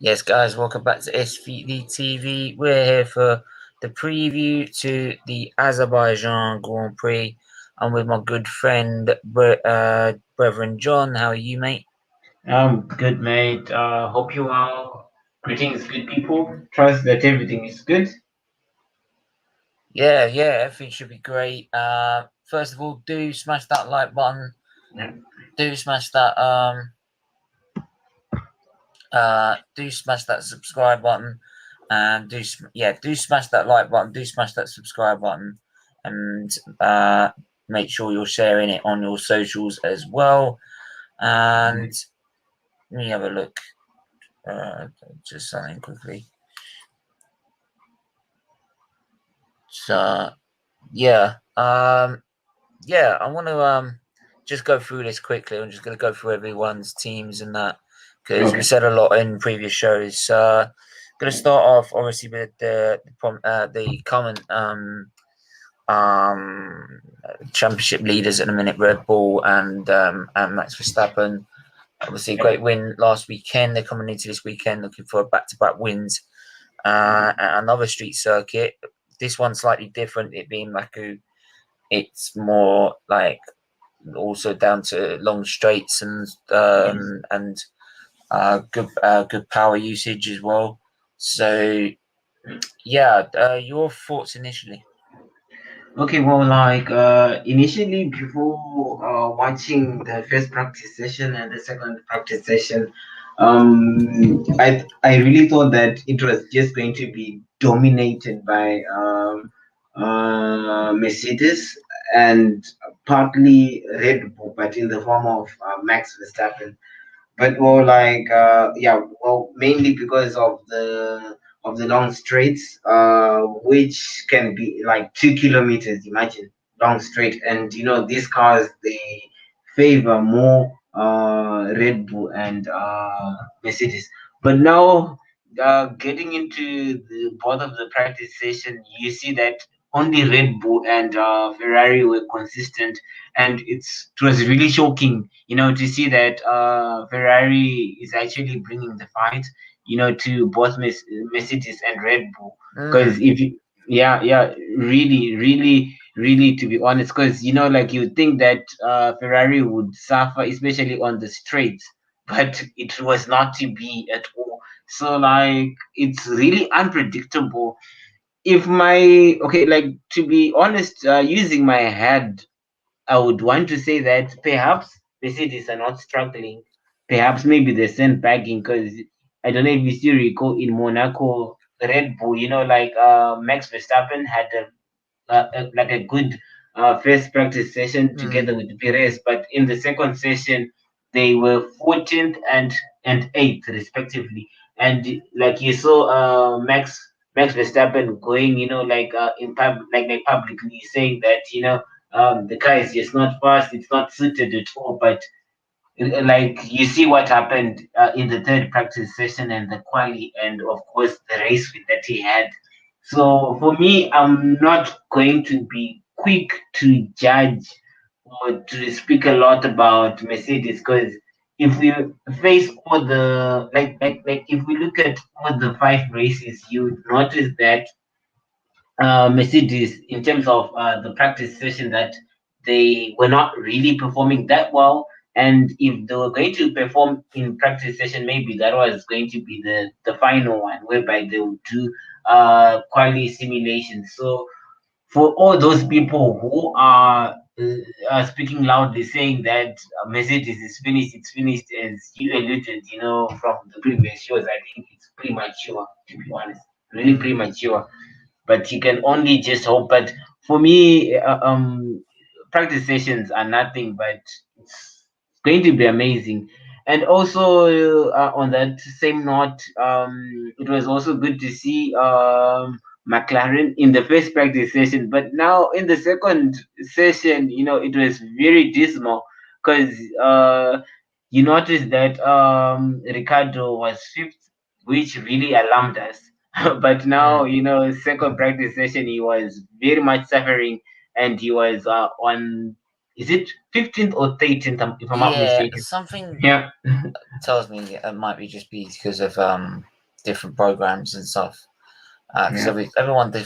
Yes, guys, welcome back to SFeatleyTV. We're here for the preview to the Azerbaijan Grand Prix. I'm with my good friend, Brethren John. How are you, mate? I'm good, mate. Hope you are. Greetings, good people. Trust that everything is good. Yeah, everything should be great. First of all, do smash that like button. Yeah. Do smash that subscribe button, and do smash that like button. Do smash that subscribe button, and make sure you're sharing it on your socials as well. And let me have a look. Just something quickly. So I want to just go through this quickly. I'm just going to go through everyone's teams and that because we Okay. said a lot in previous shows. Going to start off obviously with the current um, championship leaders at the minute, Red Bull and Max Verstappen. Obviously, a great win last weekend. They're coming into this weekend looking for back-to-back wins at another street circuit. This one's slightly different, it being Baku. It's more like also down to long straights and good power usage as well. So your thoughts initially? Okay, well, initially before watching the first practice session and the second practice session, I really thought that it was just going to be dominated by Mercedes and partly Red Bull, but in the form of Max Verstappen. But more mainly because of the long straights, which can be like 2 kilometers. Imagine long straight, and these cars they favor more Red Bull and Mercedes. But now, getting into the both of the practice session, you see that only Red Bull and Ferrari were consistent, and it was really shocking, to see that Ferrari is actually bringing the fight, to both Mercedes and Red Bull. Because Mm. if you, yeah, really, really, really, to be honest, because like you think that Ferrari would suffer, especially on the straights, but it was not to be at all. So like it's really unpredictable. If my okay, like to be honest, using my head, I would want to say that perhaps Mercedes are not struggling. Perhaps maybe they're sandbagging because I don't know if you still recall in Monaco, Red Bull, Max Verstappen had like a good first practice session together Mm. with Perez, but in the second session they were 14th and 8th respectively, and like you saw Max Verstappen going, like publicly saying that the car is just not fast, it's not suited at all, but like you see what happened in the third practice session and the quali, and of course the race that he had. So for me, I'm not going to be quick to judge or to speak a lot about Mercedes, because if we face all the like if we look at all the 5 races, you notice that Mercedes, in terms of the practice session, that they were not really performing that well. And if they were going to perform in practice session, maybe that was going to be the final one, whereby they would do quality simulations. So for all those people who are speaking loudly, saying that Mercedes is finished, it's finished, as you alluded, from the previous shows, I think it's premature, to be honest, really Mm. premature, but you can only just hope. But for me, practice sessions are nothing, but it's going to be amazing. And also, on that same note, it was also good to see McLaren in the first practice session, but now in the second session, it was very dismal because you noticed that Ricardo was fifth, which really alarmed us. But now, Mm. second practice session, he was very much suffering, and he was on. is it 15th or 13th, if I'm not Yeah, mistaken. something Yeah. tells me it might be just because of different programs and stuff. Because Yeah. everyone they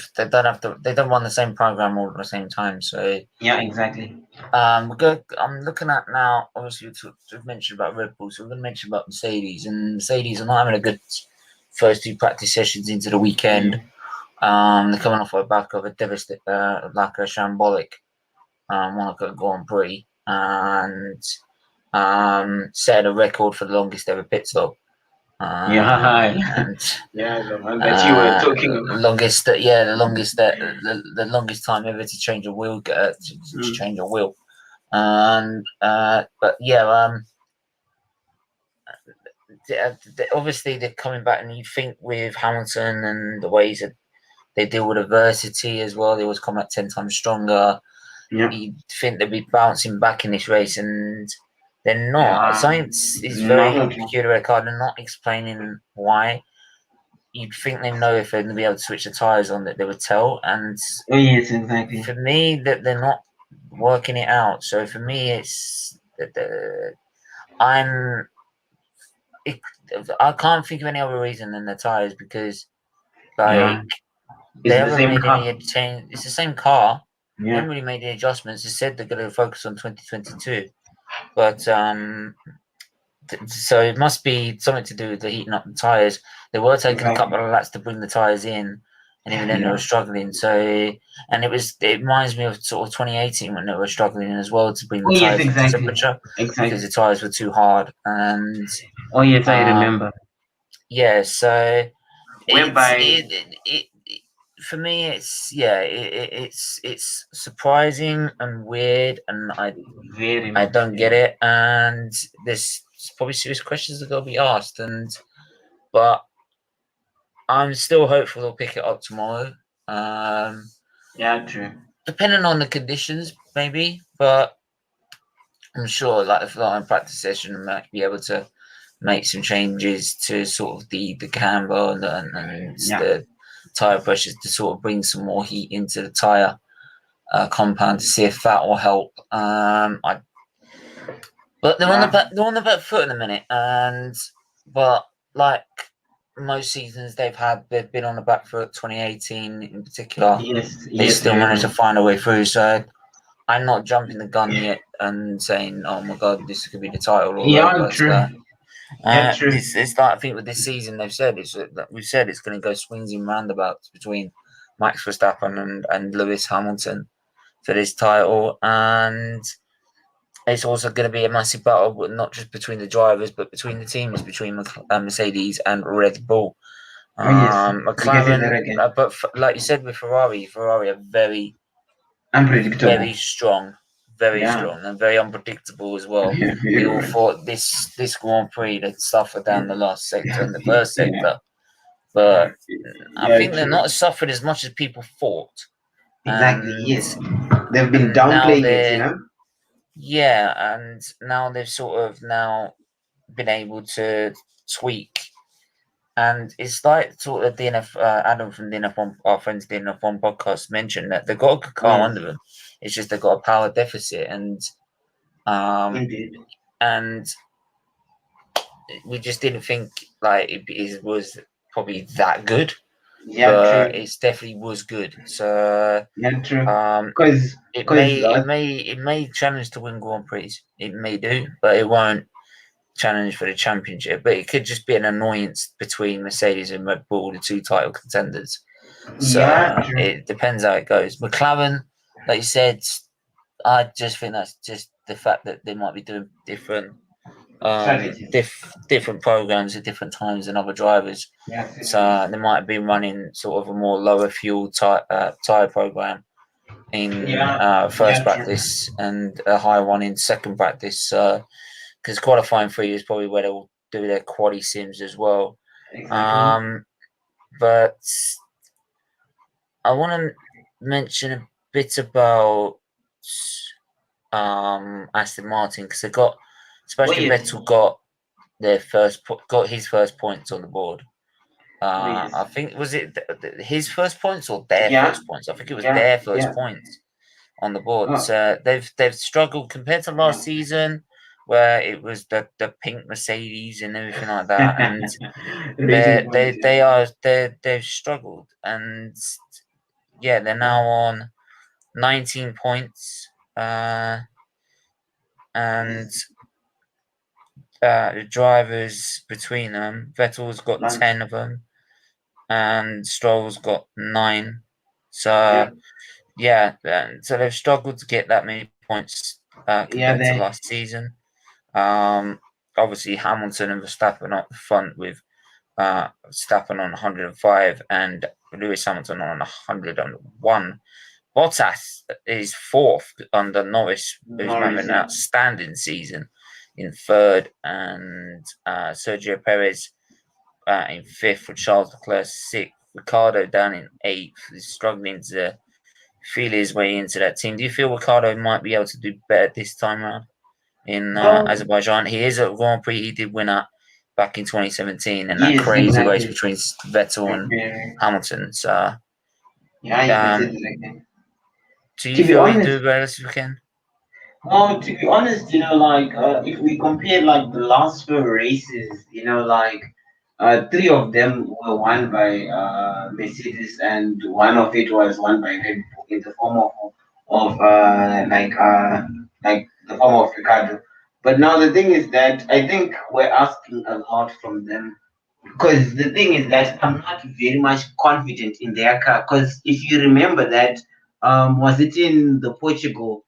don't run the same program all at the same time. So Yeah, exactly. I'm looking at now. Obviously, we've mentioned about Red Bull, so we're going to mention about Mercedes, and Mercedes are not having a good first two practice sessions into the weekend. They're coming off the back of a devastating, like a shambolic Monaco Grand Prix, and set a record for the longest ever pit stop. Yeah. And Yeah, the one that you were talking about. the longest time ever to change a wheel, to change a wheel. And but yeah, obviously they're coming back, and you think with Hamilton and the ways that they deal with adversity as well, they always come out 10 times stronger. Yeah. You think they'll be bouncing back in this race, and they're not. Yeah. Science is Not very at all. peculiar. They're not explaining why. You'd think they know if they're going to be able to switch the tires on, that they would tell. And Oh yes, exactly. for me, that they're not working it out. So for me, it's I'm. I can't think of any other reason than the tires, because Yeah. like It's they the haven't same made car. any change. It's the same car. They Yeah. haven't really made any adjustments. They said they're going to focus on 2022, but so it must be something to do with the heating up the tires. They were taking a couple of laps to bring the tires in, and even then they were struggling. So, and it reminds me of sort of 2018 when they were struggling as well to bring Oh the yes, tires into exactly. temperature Exactly. because the tires were too hard. And Oh yes, I remember. yeah, so Whereby for me, it's surprising and weird, and very I much. don't get it, and there's probably serious questions that got to be asked, but I'm still hopeful they'll pick it up tomorrow. Yeah, true. Depending on the conditions, maybe, but I'm sure, like if they're in practice session, I might be able to make some changes to sort of the camber and the tire pressures to sort of bring some more heat into the tire compound to see if that will help. But they're on the back foot in a minute, but like most seasons they've been on the back foot. 2018 in particular, they still managed to find a way through. So I'm not jumping the gun yet and saying, "Oh my god, this could be the title." Yeah, true. True. It's like, I think with this season we've said it's going to go swings and roundabouts between Max Verstappen and Lewis Hamilton for this title, and it's also going to be a massive battle, but not just between the drivers, but between the teams, between Mercedes and Red Bull. McLaren, but like you said with Ferrari are very unpredictable, very strong, and very unpredictable as well. We all thought this Grand Prix they'd suffer down the last sector and the first sector, but I think they're not suffered as much as people thought. Exactly. Yes, they've been downplaying it, Yeah, and now they've sort of been able to tweak, and it's like sort of DNF. Adam from DNF1, our friends DNF1 podcast, mentioned that they've got a good car under them. It's just they've got a power deficit, and and we just didn't think like it was probably that good. Yeah, but true. It definitely was good. So yeah, true. It may challenge to win Grand Prix. It may do, but it won't challenge for the championship. But it could just be an annoyance between Mercedes and Red Bull, the two title contenders. So it depends how it goes. McLaren, like you said, I just think that's just the fact that they might be doing different different programs at different times than other drivers. So they might be running sort of a more lower fuel tire program in first practice and a higher one in second practice. Because qualifying 3 is probably where they'll do their quali sims as well. But I want to mention a bit about Aston Martin, because they got Sebastian Vettel got his first points on the board. I think was it his first points or their first points? I think it was their first points on the board. Oh, So they've struggled compared to last season, where it was the pink Mercedes and everything like that, and Racing Point, they've struggled, and yeah, they're now on 19 points, and the drivers between them, Vettel's got 10 of them, and Stroll's got 9. So yeah, so they've struggled to get that many points compared to last season. Obviously Hamilton and Verstappen up front with Verstappen on 105 and Lewis Hamilton on 101. Bottas is fourth under Norris, who's having an outstanding season, in third, and Sergio Perez in fifth, with Charles Leclerc sixth. Ricardo down in eighth, is struggling to feel his way into that team. Do you feel Ricardo might be able to do better this time around in Azerbaijan? He is at Grand Prix. He did win that back in 2017 in that crazy race between Vettel and Hamilton. So, do you feel he do better this weekend? Well, to be honest, if we compare like the last four races, three of them were won by Mercedes, and one of it was won by Red Bull in the form of the form of Ricardo. But now the thing is that I think we're asking a lot from them, because the thing is that I'm not very much confident in their car. Because if you remember that, was it in the Portugal?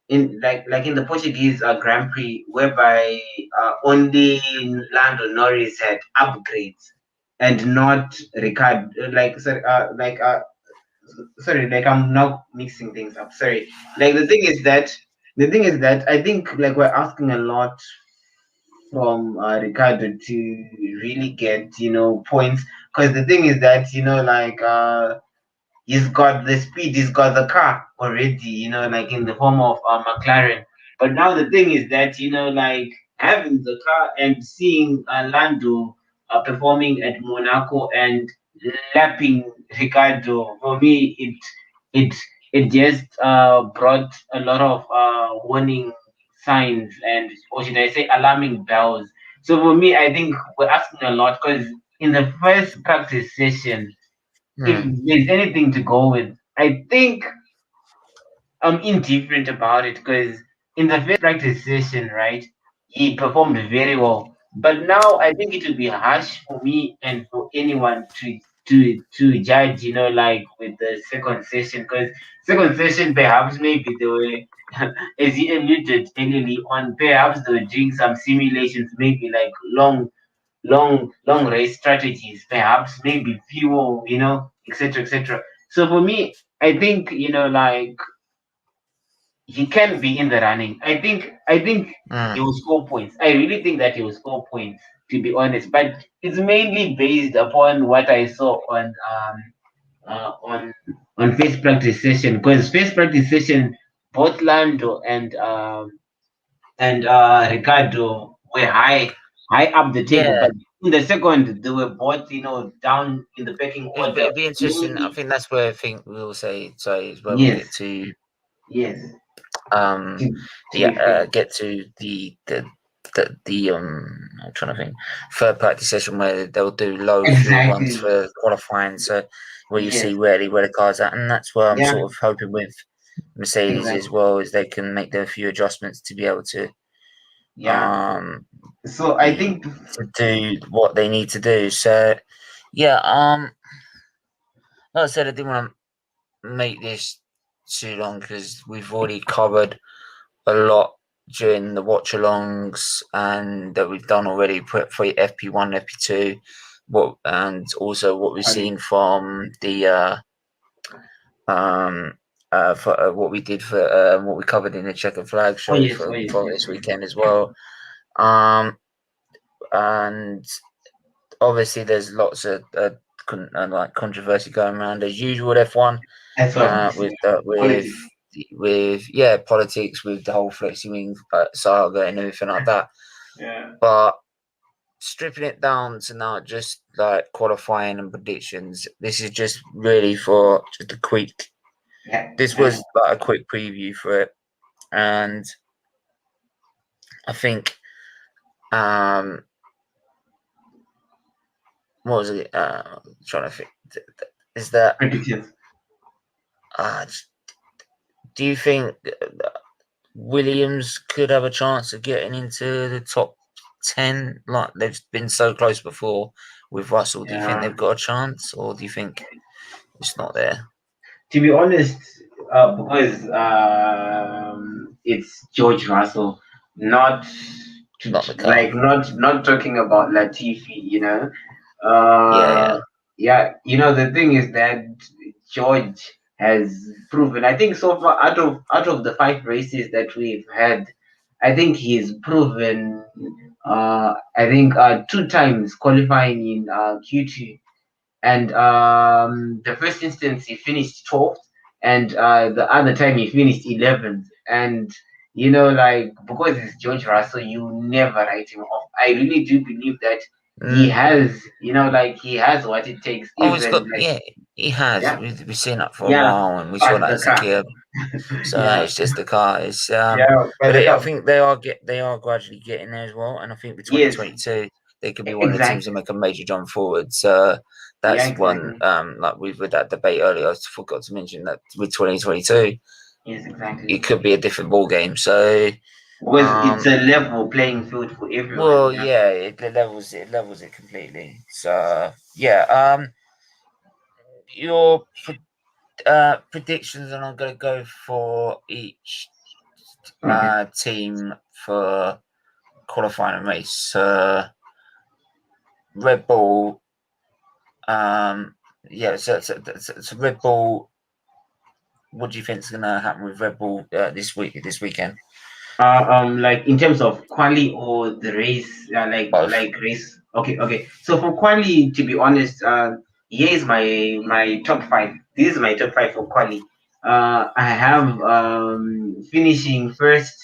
In the Portuguese Grand Prix, whereby only Lando Norris had upgrades and not Ricard. Sorry, like I'm now mixing things up. Sorry. Like the thing is that I think like we're asking a lot from Ricardo to really get points, because the thing is that he's got the speed, he's got the car already, like in the form of McLaren. But now the thing is that, like having the car and seeing Lando performing at Monaco and lapping Ricardo, for me, it it just brought a lot of warning signs, and, or should I say, alarming bells. So for me, I think we're asking a lot, because in the first practice session, if there's anything to go with, I think I'm indifferent about it, because in the first practice session, right, he performed very well. But now I think it would be harsh for me and for anyone to judge, like with the second session, because second session perhaps maybe they were, as he alluded earlier on, perhaps they were doing some simulations, maybe like long race strategies, perhaps maybe fuel, etc., etc. So for me, I think like he can be in the running. I think he will score points. I really think that he will score points, to be honest. But it's mainly based upon what I saw on uh, on on first practice session, because first practice session, both Lando and Ricardo were high up the table, Yeah, but in the second they were both down in the pecking order. it'd be interesting. I Mainly, think that's where I think we'll say is where we'll yes, get to yes, um to be fair, get to the I'm trying to think, third practice session where they'll do low fuel runs exactly, for qualifying, so where you see yes, where the cars at, and that's where I'm yeah, sort of hoping with Mercedes as exactly, well, is they can make their few adjustments to be able to yeah. um So I think, to do what they need to do. So yeah, like I said, I didn't want to make this too long because we've already covered a lot during the watch alongs and that we've done already for FP1, FP2, and also what we've seen from the for what we did for what we covered in the checkered flag oh show yes, oh yes, for yes, this weekend as well. Um, and obviously there's lots of like controversy going around as usual with F1, that's what with politics. politics, with the whole flexi wing saga and everything like that. Yeah. But stripping it down to now just like qualifying and predictions, this is just really for just a quick this was like a quick preview for it, and I think what was it? Trying to think. Is that predictions? Do you think Williams could have a chance of getting into the top 10? Like they've been so close before with Russell. Do you think they've got a chance, or do you think it's not there? To be honest, because it's George Russell, not Not the car. not talking about Latifi, Yeah. the thing is that George has proven. I think so far, out of the 5 races that we've had, I think he's proven. I think 2 times qualifying in Q2, and the first instance he finished 12th, and the other time he finished 11th. And because it's George Russell, you never write him off. I really do believe that he has, he has what it takes. Oh, Even he has. yeah, We've seen that for a yeah, while, and we saw but that the as a car, kid. So yeah, it's just the car. It's but but the I car, think they are gradually getting there as well. And I think for yes, 2022, they could be one of the teams that exactly, make a major jump forward. So yeah, that's one. exactly, Like we've had that debate earlier. I forgot to mention that with 2022, yes, exactly. it could be a different ball game. So Because it's a level playing field for everyone. well, yeah, it levels it completely. So yeah, your predictions, and I'm going to go for each Okay. team for qualifying race. Red Bull, so Red Bull. What do you think is going to happen with Red Bull this weekend? Like in terms of quali or the race, Both. race. Okay. So for quali, to be honest, here is my top 5. This is my top 5 for quali. I have finishing first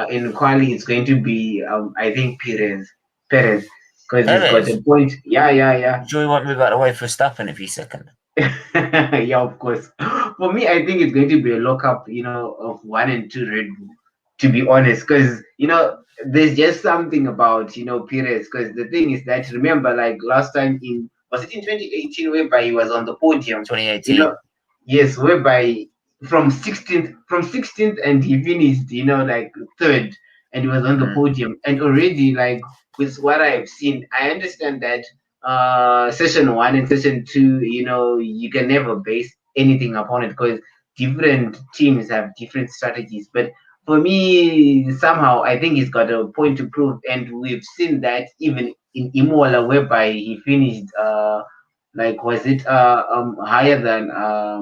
in quali. It's going to be I think Perez, because he's got Perez, a point. Yeah. do you want me back away for Verstappen if he's second? Yeah, of course. For me, I think it's going to be a lockup, of 1 and 2 Red Bull, to be honest, because there's just something about Perez. Because the thing is that, remember, like last time, in was it in 2018, whereby he was on the podium, you know, 2018. yes, whereby from 16th, and he finished, like third, and he was on the podium, and already, like, with what I have seen, I understand that session 1 and session 2, you can never base anything upon it, because different teams have different strategies. But for me, somehow, I think he's got a point to prove, and we've seen that even in Imola, whereby he finished like, was it higher than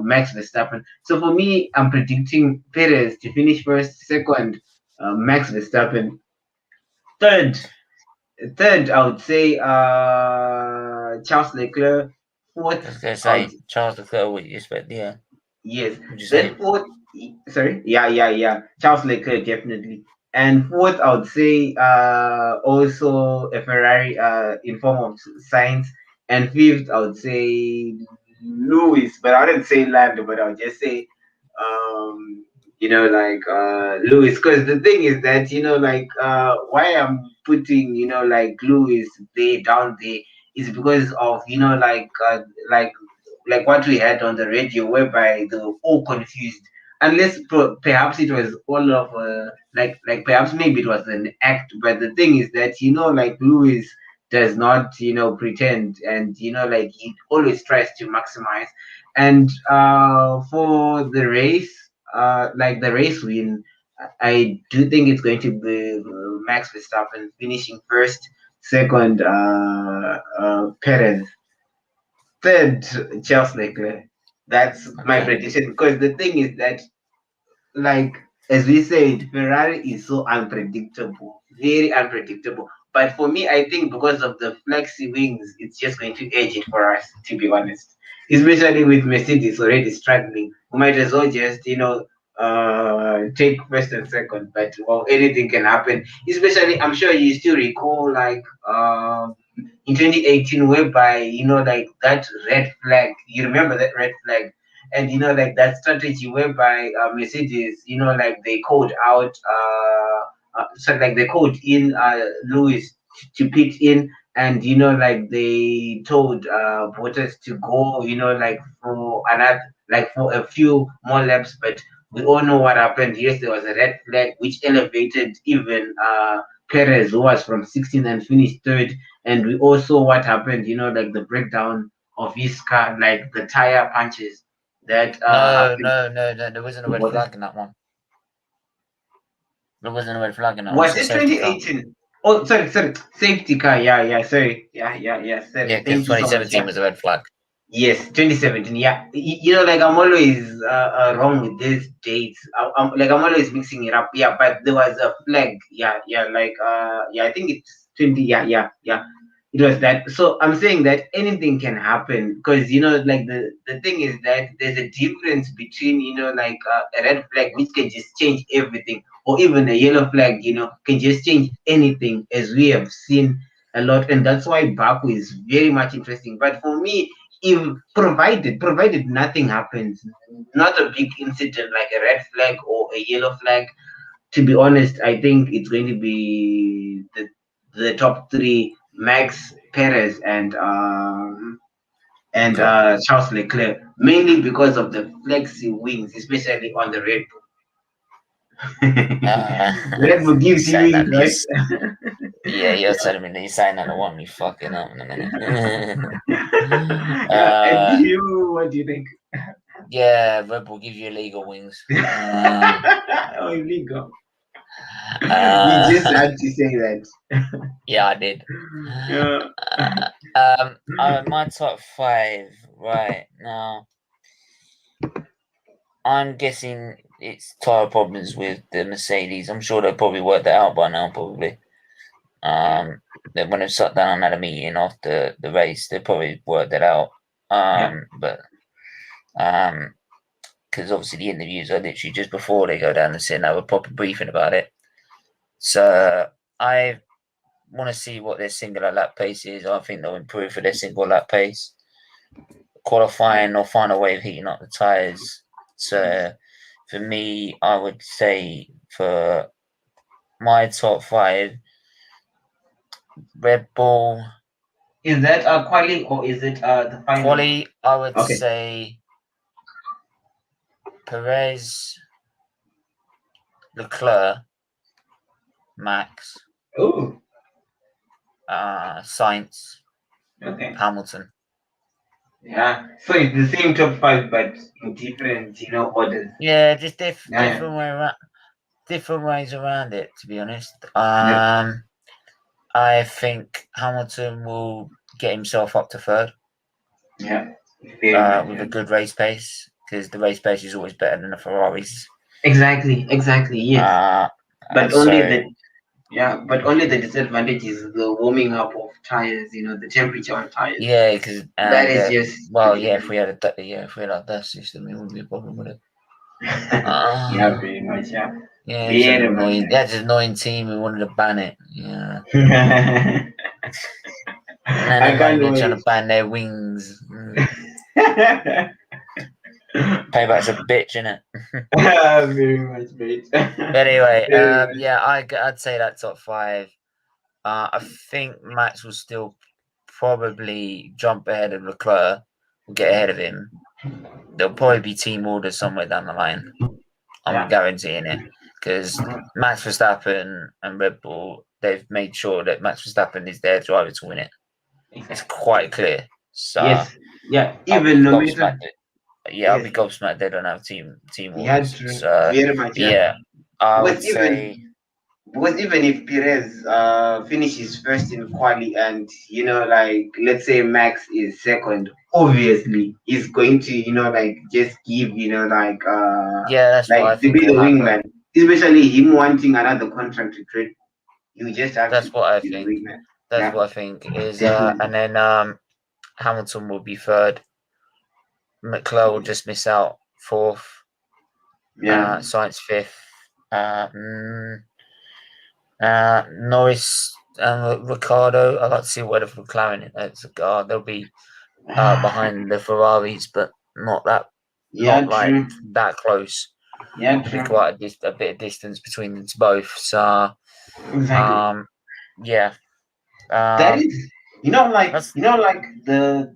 Max Verstappen. So for me, I'm predicting Perez to finish first, second Max Verstappen, third third, I would say Charles Leclerc. I was Fourth, going to I would, say Charles Leclerc. What you expect? Yeah. yes. Would you Then say? fourth, sorry, yeah. Charles Leclerc, definitely. And fourth, I would say also a Ferrari in form of Sainz. And fifth, I would say Lewis, but I wouldn't say Lando, but I would just say Lewis. Because the thing is that, why I'm putting, like Lewis there, down there, is because of, like like what we had on the radio, whereby they were all confused. Unless perhaps it was all of like perhaps maybe it was an act. But the thing is that, like Lewis does not, pretend, and like he always tries to maximize. And for the race, like the race win, I do think it's going to be Max Verstappen finishing first, second Perez, third Charles Leclerc. That's my Okay. prediction, because the thing is that, like, as we said, Ferrari is so unpredictable, very unpredictable. But for me, I think because of the flexi wings, it's just going to edge it for us, to be honest. Especially with Mercedes already struggling, we might as well just, take first and second. But well, anything can happen. Especially, I'm sure you still recall, like, in 2018, whereby, like that red flag. You remember that red flag? and like that strategy whereby Mercedes, like they called out, so like they called in Lewis to pit in, and like they told Bottas to go, like for another, like for a few more laps, but we all know what happened. Yes, there was a red flag which elevated even Perez, who was from 16th and finished third, and we also what happened, like the breakdown of his car, like the tire punches that happened. No. There wasn't a red flag in that one. There wasn't a red flag in that one. Was It's a it safety car. 2018? Oh, sorry, safety car. Yeah, sorry. Yeah, sorry. Yeah, because Thank you so much. 2017 was a red flag. Yes, 2017. Yeah, like I'm always wrong with these dates. I'm always mixing it up. Yeah, but there was a flag. Yeah, like yeah, I think it's 20. Yeah. It was that. So I'm saying that anything can happen because like the thing is that there's a difference between like a red flag which can just change everything, or even a yellow flag can just change anything, as we have seen a lot, and that's why Baku is very much interesting. But for me, if provided nothing happens, not a big incident like a red flag or a yellow flag, to be honest, I think it's going to be the top three: Max, Perez, and Charles Leclerc, mainly because of the flexi wings, especially on the Red Bull. Red Bull gives you saying wings, that right? yeah, you're telling me that you're saying that I want me fucking up in a minute. And you, what do you think? Yeah, Red Bull give you illegal wings. Oh, illegal. You just had to say that. Yeah, I did. Yeah. My top 5 right now. I'm guessing it's tire problems with the Mercedes. I'm sure they'll probably work that out by now. Probably. That when they sat down and had a meeting after the race, they probably worked it out. But because obviously the interviews are literally just before they go down and sit and have a proper briefing about it. So I want to see what their singular lap pace is. I think they'll improve for their single lap pace. Qualifying, they'll find a way of heating up the tyres. So for me, I would say for my top 5, Red Bull. Is that quali or is it the final? Quali, I would Okay. say Perez, Leclerc, Max, Oh, Sainz, okay. Hamilton. Yeah. So it's the same top 5, but in different, orders. Yeah, just different Yeah. way around, different ways around it. To be honest, Yeah. I think Hamilton will get himself up to 3rd. Yeah. With a good race pace, because the race pace is always better than the Ferraris. Exactly. Yes. But only the disadvantage is the warming up of tires. The temperature on tires. Yeah, because that is just if we had a dust system, it wouldn't be a problem with it. Yeah, very much. Yeah. Yeah, it's an annoying. That's an annoying team. We wanted to ban it. Yeah. And then I can't they're wait. trying to ban their wings. Payback's a bitch, innit? Very much, mate. But anyway, yeah, I'd say that top 5. I think Max will still probably jump ahead of Leclerc. Will get ahead of him. There'll probably be team orders somewhere down the line. I'm guaranteeing it, because Max Verstappen and Red Bull, they've made sure that Max Verstappen is their driver to win it. It's quite clear. So yes, yeah. I'll be Even no matter. gobsmacked. Yeah, I'll be gobsmacked they don't have team Yeah, orders. true. So very much. yeah, I would Because say. Because even if Perez finishes first in quali, and like let's say Max is second, obviously he's going to like just give like Yeah, that's what I like to think be the will happen. wingman, especially him wanting another contract to trade. You just have That's to what I be the think. wingman. That's Yeah, what I think is, definitely. and then Hamilton will be 3rd. McLaren will just miss out 4th. Yeah. Sainz 5th. Norris and Ricardo. I'd like to see where the McLaren they'll be behind the Ferraris, but not that Yeah, not like true. that close. Yeah, There'll be true. quite a bit of distance between them both. So, Exactly. yeah, That is, that's. like the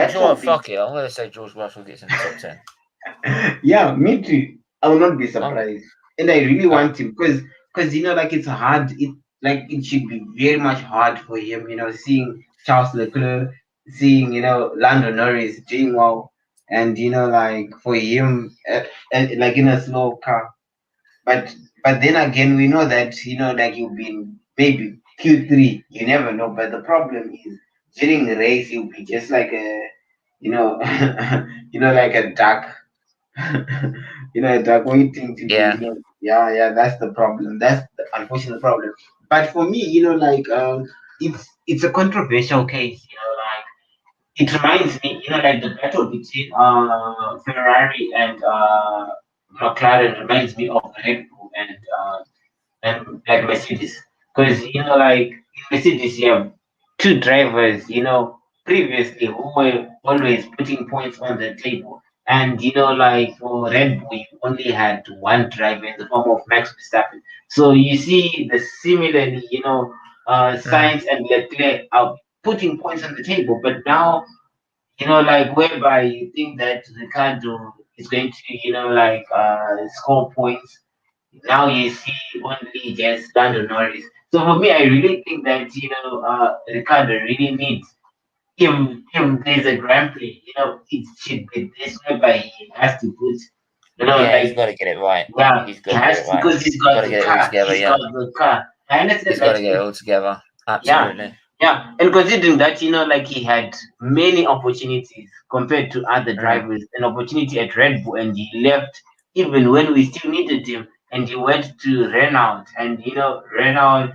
You know battle what? be Fuck it. I'm gonna say George Russell gets in the top 10. yeah, me too. I will not be Um, surprised. And I really uh, want him because like it's hard. It should be very much hard for him, seeing Charles Leclerc, seeing, Lando Norris doing well, and like for him like in a slow car. But then again, we know that like you've been maybe Q3, you never know. But the problem is during the race, you'll be just like a you know like a duck, a duck waiting to be, yeah. yeah, that's the problem. That's the unfortunate problem. But for me, it's a controversial case. Like it reminds me, like the battle between Ferrari and McLaren reminds me of Red Bull and like Mercedes. Because like in Mercedes you have two drivers, previously who were always putting points on the table. And like for Red Bull, you only had one driver in the form of Max Verstappen. So you see the similarly, Mm, Sainz and Leclerc are putting points on the table, but now like whereby you think that Ricardo is going to, like score points. Now you see only just Lando Norris. So for me, I really think that Ricardo really needs if there's a Grand Prix, it should be this whereby he has to put, yeah, he's like got to get it right. yeah, He's he got to get has it to right. because he's He's got got to the get it all car. together. He's Yeah, got the car. I he's understand got that to get it all together. yeah, Absolutely. yeah, and considering that like he had many opportunities compared to other Mm, drivers, an opportunity at Red Bull, and he left even when we still needed him, and he went to Renault, and Renault,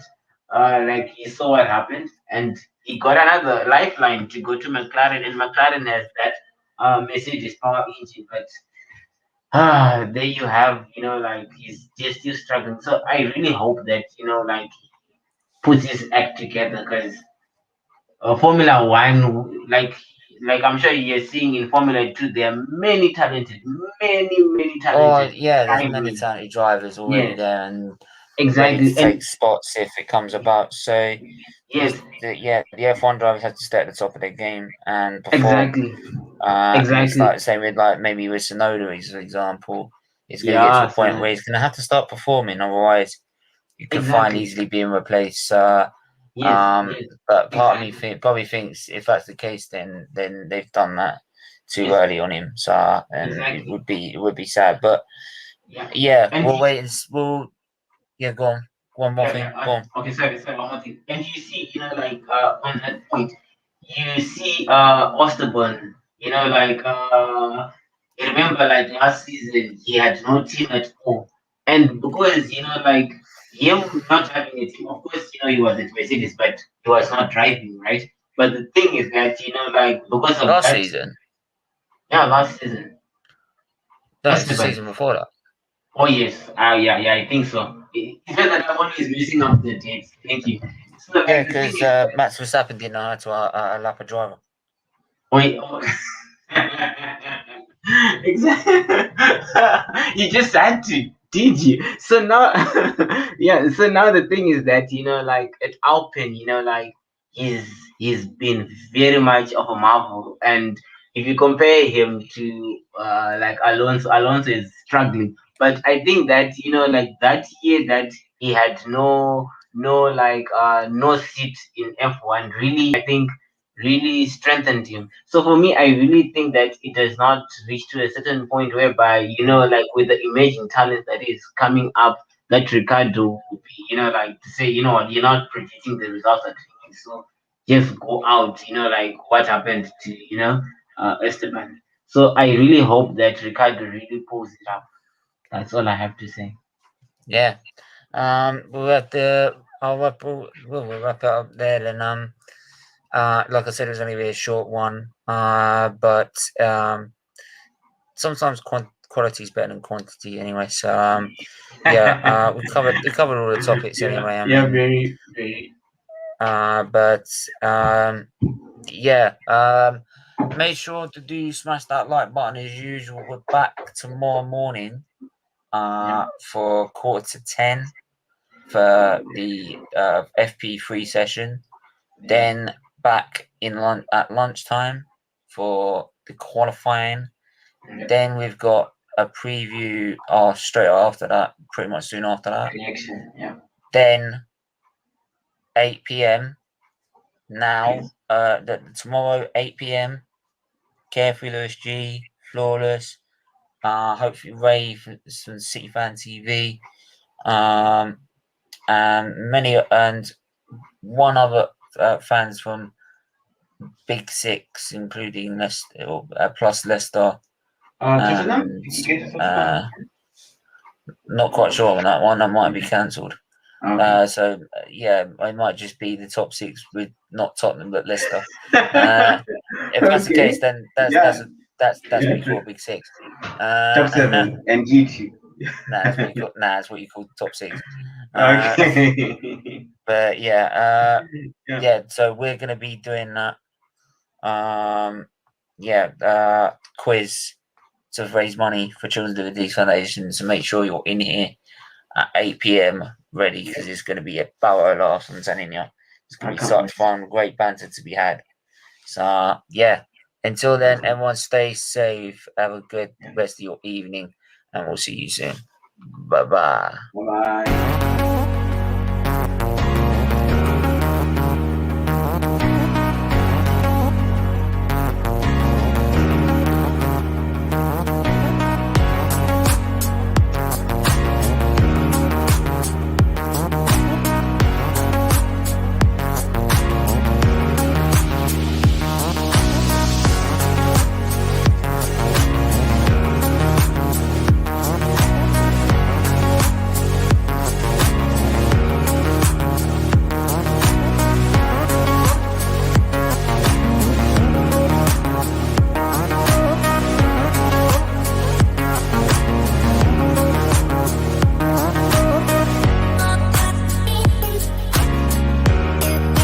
like he saw what happened, and he got another lifeline to go to McLaren, and McLaren has that Mercedes power engine, but there you have, like he's just still struggling. So I really hope that like puts his act together because Formula One, like I'm sure you're seeing in Formula Two, there are many oh talented yeah, there's many drivers. talented drivers already Yes, there and ready to exactly, take and spots if it comes about. So yes, the F1 drivers have to stay at the top of their game and perform. exactly, And it's exactly. like the same with like maybe with Sonoda, as an example. He's going to get to Yeah, a point where so he's going to have to start performing, otherwise you could find exactly. easily being replaced. Yes, yes, But part of me exactly. probably thinks if that's the case, then they've done that too Yes, early on him. So and exactly. it would be sad. But Yeah, yeah, and we'll wait. We'll yeah, go on. One more yeah, thing. yeah. Go on. Okay, sorry, one more thing. And you see, like on that point, you see, Osterborn, like you remember, like last season, he had no team at all, and because like him not having a team, of course, he was at Mercedes, but he was not driving, right? But the thing is that like because of Last that, season. yeah, last season, No, it's the Esteban. season before that. Oh yes, yeah, I think so. It's just that I'm always missing up the dates. Thank you. So Yeah, like the thing because is that Max Verstappen didn't know how to lap a driver. wait, oh. Exactly. You just had to, did you? So now, yeah. So now the thing is that like at Alpine, like he's he's been very much of a marvel, and if you compare him to like Alonso, Alonso is struggling. But I think that like that year that he had no seat in F1, really, I think really strengthened him. So for me, I really think that it has not reached to a certain point whereby, like with the emerging talent that is coming up, that Ricardo will be, like to say, what, you're not predicting the results at the so just go out, like what happened to, Esteban. So I really hope that Ricardo really pulls it up. That's all I have to say. Yeah. We'll have to. We'll wrap it up there. Then like I said, it was only a short one. But sometimes quality is better than quantity anyway. So yeah. We covered all the topics Yeah, anyway. I yeah, mean, very, very. but yeah. make sure to smash that like button as usual. We're back tomorrow morning for 9:45 for the FP3 session. Then back at lunchtime for the qualifying. Then we've got a preview straight after that, pretty much soon after that. Reaction, yeah. Then 8 p.m. Now, tomorrow 8 p.m. Carefree Lewis G, Flawless. Hopefully Ray from City Fan TV. And one other fans from Big Six, including Leicester, plus Leicester. Tottenham? Not quite sure on that one. That might be cancelled. Okay. So it might just be the top six with not Tottenham but Leicester. If that's the case, then that's what you call a Big Six. Top 7 and G2. That's what you call top six. Okay. But so we're gonna be doing that. Quiz to raise money for Children's Liberties Foundation. So make sure you're in here at 8 p.m. ready, because it's going to be a barrow of laughs. I'm telling you, it's going to be such fun, great banter to be had. So until then, everyone stay safe. Have a good rest of your evening, and we'll see you soon. Bye bye. Bye bye.